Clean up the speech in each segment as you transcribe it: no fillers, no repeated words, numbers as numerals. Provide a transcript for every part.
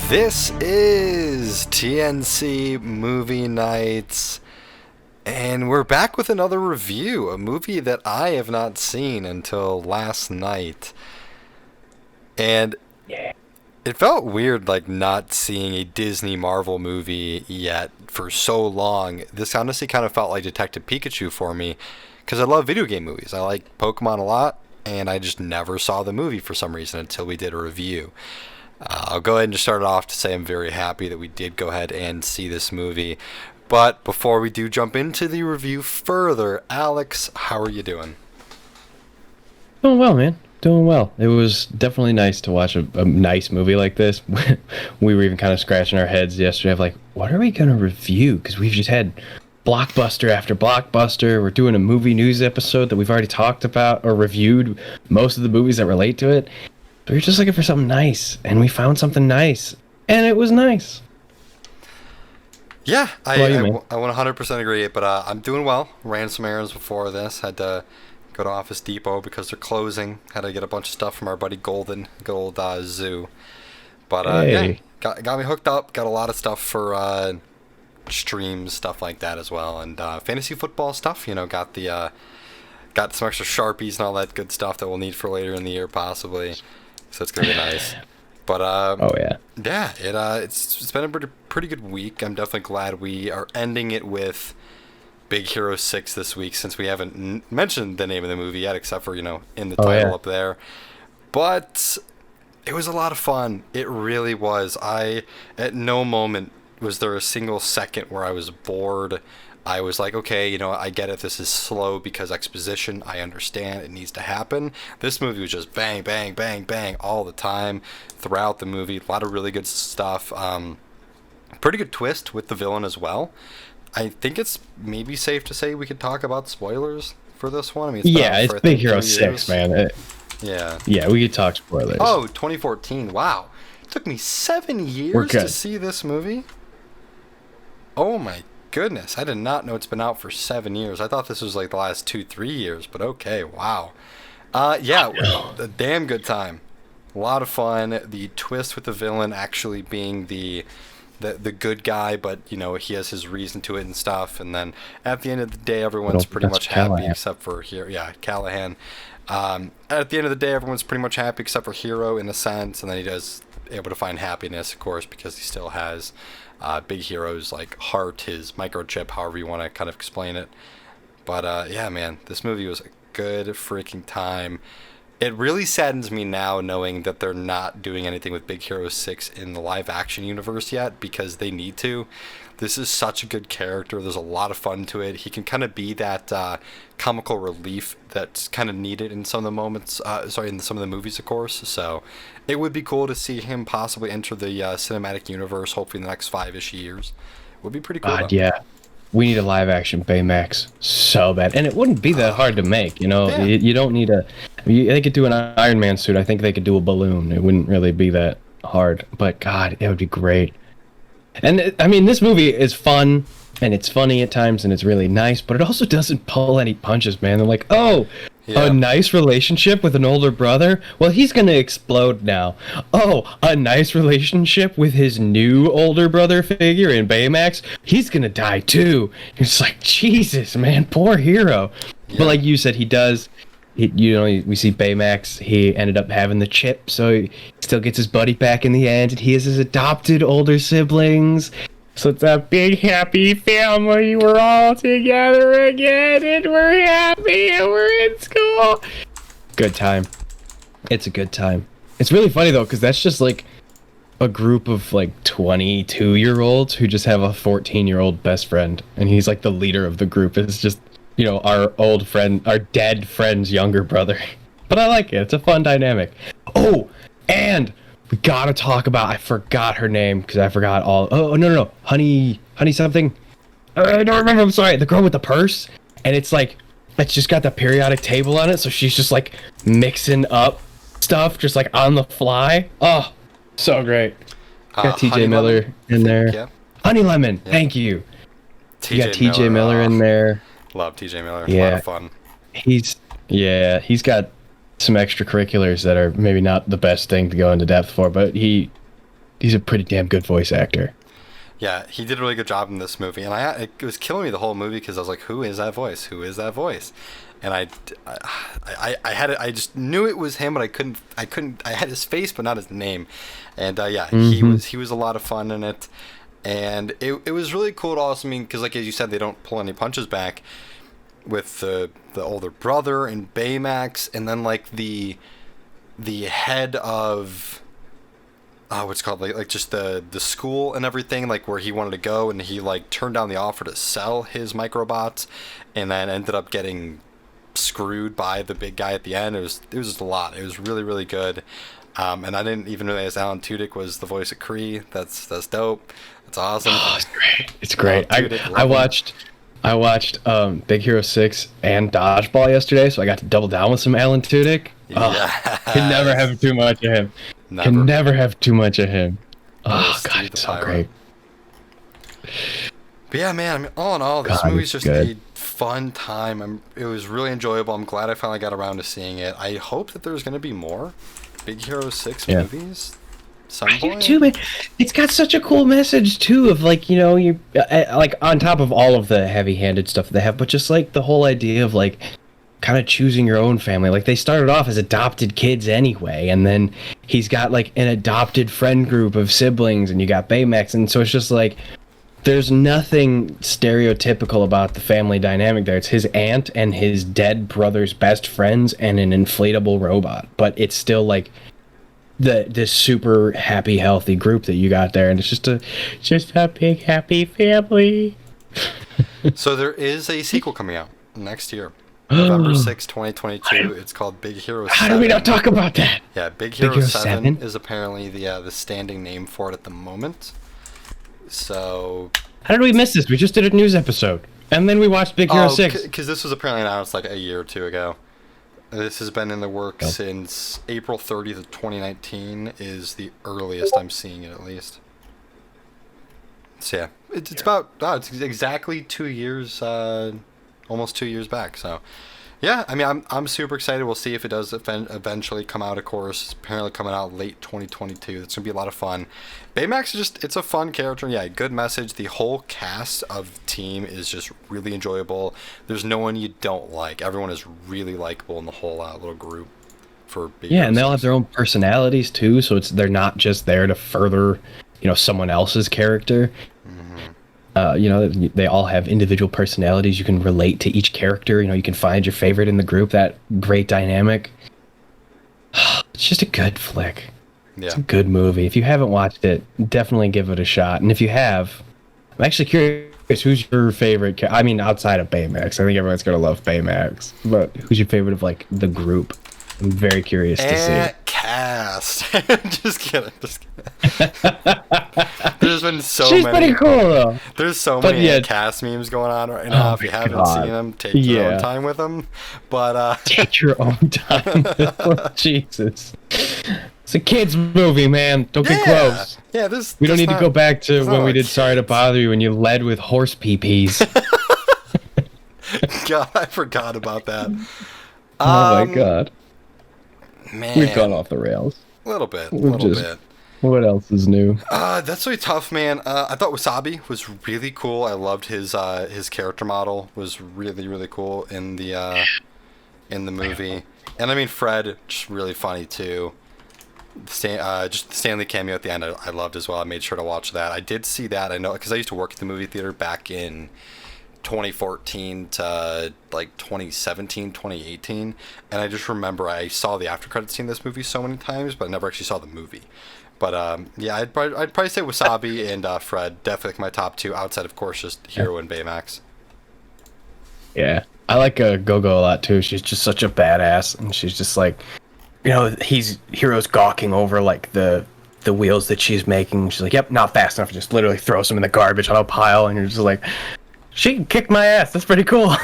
This is TNC Movie Nights, and we're back with another review, a movie that I have not seen until last night. And it felt weird, like, not seeing a Disney Marvel movie yet for so long. This honestly kind of felt like Detective Pikachu for me, because I love video game movies. I like Pokemon a lot, and I just never saw the movie for some reason until we did a review. I'll go ahead and just start it off to say I'm very happy that we did go ahead and see this movie. But before we do jump into the review further, Alex, how are you doing? Doing well, man. Doing well. It was definitely nice to watch a nice movie like this. We were even kind of scratching our heads yesterday of like, what are we going to review? Because we've just had blockbuster after blockbuster. We're doing a movie news episode that we've already talked about or reviewed most of the movies that relate to it. We were just looking for something nice, and we found something nice, and it was nice. Yeah, I 100% agree, but I'm doing well. Ran some errands before this. Had to go to Office Depot because they're closing. Had to get a bunch of stuff from our buddy Golden, good old Zoo. But Hey. yeah, got me hooked up. Got a lot of stuff for streams, stuff like that as well, and fantasy football stuff. You know, got some extra Sharpies and all that good stuff that we'll need for later in the year possibly. So it's gonna be nice. But it's been a pretty good week. I'm definitely glad we are ending it with Big Hero 6 this week, since we haven't mentioned the name of the movie yet, except for, in the title up there. But it was a lot of fun. It really was. At no moment was there a single second where I was bored. I was like, okay, I get it. This is slow because exposition. I understand it needs to happen. This movie was just bang, bang, bang, bang all the time throughout the movie. A lot of really good stuff. Pretty good twist with the villain as well. I think it's maybe safe to say we could talk about spoilers for this one. I mean, It's Big Hero 6, man. Yeah, we could talk spoilers. Oh, 2014. Wow. It took me 7 years to see this movie. Oh my goodness, I did not know it's been out for 7 years. I thought this was like the last 2-3 years, but okay, wow. A damn good time. A lot of fun. The twist with the villain actually being the good guy, but he has his reason to it and stuff. And then at the end of the day, everyone's pretty much happy except for here. Yeah, Callahan. At the end of the day, everyone's pretty much happy except for Hero in a sense, and then he does able to find happiness, of course, because he still has Big Hero's like heart, his microchip, however you want to kind of explain it. But yeah, man, this movie was a good freaking time. It really saddens me now knowing that they're not doing anything with Big Hero 6 in the live action universe yet, because they need to. This is such a good character. There's a lot of fun to it. He can kind of be that comical relief that's kind of needed in some of the moments, in some of the movies, of course. So it would be cool to see him possibly enter the cinematic universe, hopefully in the next 5-ish years. It would be pretty cool. God, yeah. We need a live-action Baymax so bad. And it wouldn't be that hard to make, Yeah. You don't need they could do an Iron Man suit. I think they could do a balloon. It wouldn't really be that hard. But, God, it would be great. And, I mean, this movie is fun, and it's funny at times, and it's really nice, but it also doesn't pull any punches, man. They're like, a nice relationship with an older brother? Well, he's going to explode now. Oh, a nice relationship with his new older brother figure in Baymax? He's going to die too. It's like, Jesus, man, poor Hero. Yeah. But like you said, we see Baymax, he ended up having the chip, so he still gets his buddy back in the end, and he has his adopted older siblings. So it's a big happy family. We're all together again, and we're happy, and we're in school. Good time. It's a good time. It's really funny though, because that's just like a group of like 22-year-olds who just have a 14-year-old best friend, and he's like the leader of the group. It's just, our old friend, our dead friend's younger brother. But I like it. It's a fun dynamic. Oh, and we gotta talk about, I forgot her name, because I forgot all, no, Honey something. I don't remember, I'm sorry. The girl with the purse, and it's just got the periodic table on it, so she's just like mixing up stuff, just like on the fly. Oh, so great. Got TJ Miller in there. Yeah. Honey Lemon, yeah. Thank you. You got TJ Miller in there. Love TJ Miller. Yeah. A lot of fun. He's got some extracurriculars that are maybe not the best thing to go into depth for, but he's a pretty damn good voice actor. Yeah, he did a really good job in this movie, and it was killing me the whole movie because I was like, "Who is that voice? Who is that voice?" And I had it. I just knew it was him, but I couldn't. I had his face, but not his name. And yeah, he was a lot of fun in it, and it was really cool to also because like as you said, they don't pull any punches back with the older brother and Baymax, and then like the head of. What's called like just the school and everything, like where he wanted to go, and he like turned down the offer to sell his microbots, and then ended up getting screwed by the big guy at the end. It was just a lot. It was really, really good. And I didn't even realize Alan Tudyk was the voice of Kree. That's dope. That's awesome. Oh, it's great. It's great. I watched Big Hero 6 and Dodgeball yesterday, so I got to double down with some Alan Tudyk. Yeah. Can never have too much of him. Can never have too much of him. Oh, God, it's so great. But yeah, man, I mean, all in all, this movie's just a fun time. It was really enjoyable. I'm glad I finally got around to seeing it. I hope that there's going to be more Big Hero 6 movies. I do too, man. It's got such a cool message too of like, you know, you like on top of all of the heavy-handed stuff they have, but just like the whole idea of like kind of choosing your own family. Like they started off as adopted kids anyway, and then he's got like an adopted friend group of siblings, and you got Baymax, and so it's just like there's nothing stereotypical about the family dynamic there. It's his aunt and his dead brother's best friends and an inflatable robot, but it's still like this super happy, healthy group that you got there, and it's just a big happy family. So there is a sequel coming out next year. November 6, 2022. It's called Big Hero 7. How do we not talk about that? Yeah, Big Hero 7 is apparently the standing name for it at the moment. So... How did we miss this? We just did a news episode. And then we watched Big Hero 6. Because this was apparently announced like a year or two ago. This has been in the works since April 30th of 2019 is the earliest I'm seeing it, at least. So yeah, it's about... it's exactly 2 years... almost 2 years back. So yeah, I mean, I'm super excited. We'll see if it does eventually come out. Of course, it's apparently coming out late 2022. It's gonna be a lot of fun. Baymax is it's a fun character. Yeah, good message. The whole cast of the team is just really enjoyable. There's no one you don't like. Everyone is really likable in the whole little group for Big Hero and they'll have their own personalities too, so they're not just there to further, you know, someone else's character. You know, they all have individual personalities. You can relate to each character. You know, you can find your favorite in the group. That great dynamic. It's just a good flick. Yeah. It's a good movie. If you haven't watched it, definitely give it a shot. And if you have, I'm actually curious, who's your favorite? I mean, outside of Baymax, I think everyone's gonna love Baymax. But who's your favorite of like the group? I'm very curious to see. Cast. Just kidding. There's been so She's many. She's pretty cool though. There's so many cast memes going on right now. If you haven't seen them, take your own time with them. But take your own time with them. Jesus. It's a kids movie, man. Don't get close. Yeah, we don't need to go back to when we did Sorry to Bother You and you led with horse pee-pees. God, I forgot about that. Oh my God. Man. We've gone off the rails. A little bit. A little bit. What else is new? That's really tough, man. I thought Wasabi was really cool. I loved his character model. Was really, really cool in the movie. And I mean, Fred, just really funny too. Just the Stanley cameo at the end, I loved as well. I made sure to watch that. I did see that. I know because I used to work at the movie theater back in 2014 to like 2017, 2018, and I just remember I saw the after credits scene in this movie so many times, but I never actually saw the movie. But yeah, I'd probably say Wasabi and Fred, definitely like my top two, outside of course just Hero and Baymax. Yeah, I like Go-Go a lot too. She's just such a badass, and she's just like, you know, Hero's gawking over like the wheels that she's making. She's like, yep, not fast enough. Just literally throws them in the garbage on a pile, and you're just like, she can kick my ass. That's pretty cool.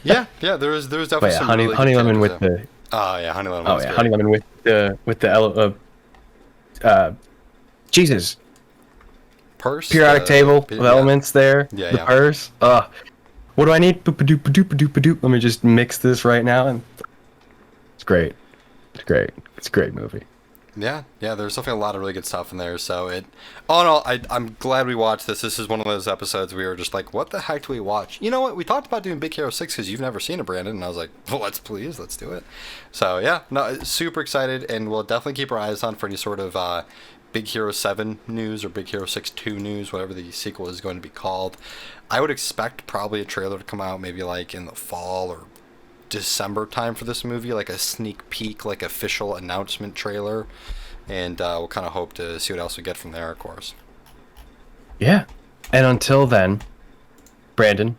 yeah. There was definitely some Honey Lemon with the. Oh yeah, Honey Lemon. Oh yeah, Honey Lemon with the Jesus. Purse. Periodic table of elements there. Yeah. The purse. What do I need? Boop-a-doop-a-doop-a-doop-a-doop. Let me just mix this right now, and it's great. It's great. It's a great movie. Yeah, there's definitely a lot of really good stuff in there. So all in all, I'm glad we watched this. This is one of those episodes we were just like, what the heck do we watch? You know what? We talked about doing Big Hero 6 because you've never seen it, Brandon. And I was like, well, let's do it. So yeah, no, super excited. And we'll definitely keep our eyes on for any sort of Big Hero 7 news or Big Hero 6 2 news, whatever the sequel is going to be called. I would expect probably a trailer to come out maybe like in the fall or December time for this movie, like a sneak peek, like official announcement trailer, and we'll kind of hope to see what else we get from there, of course. Yeah, and until then, Brandon,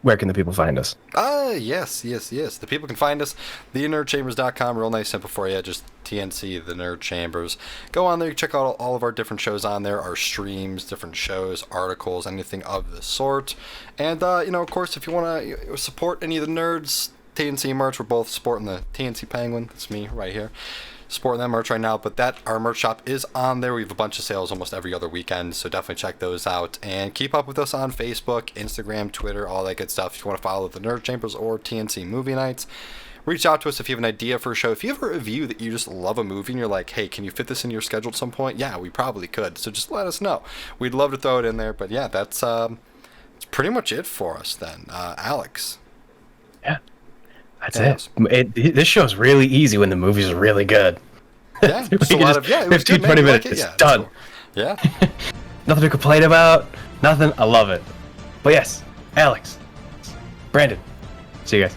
where can the people find us? Yes. The people can find us, thenerdchambers.com, real nice, simple for you, just TNC, The Nerd Chambers. Go on there, check out all of our different shows on there, our streams, different shows, articles, anything of the sort. And, of course, if you want to support any of the nerds, TNC merch, we're both sporting the TNC Penguin. That's me right here, sporting that merch right now. But our merch shop is on there. We have a bunch of sales almost every other weekend, so definitely check those out. And keep up with us on Facebook, Instagram, Twitter, all that good stuff. If you want to follow the Nerd Chambers or TNC Movie Nights, reach out to us if you have an idea for a show. If you have a review that you just love a movie and you're like, hey, can you fit this in your schedule at some point? Yeah, we probably could. So just let us know. We'd love to throw it in there. But yeah, that's pretty much it for us then. Alex. Yeah. That's it. This show's really easy when the movies are really good. Yeah, just a lot of, it was 15, 20 minutes, it's done. Cool. Yeah. Nothing to complain about. Nothing. I love it. But yes, Alex, Brandon, see you guys.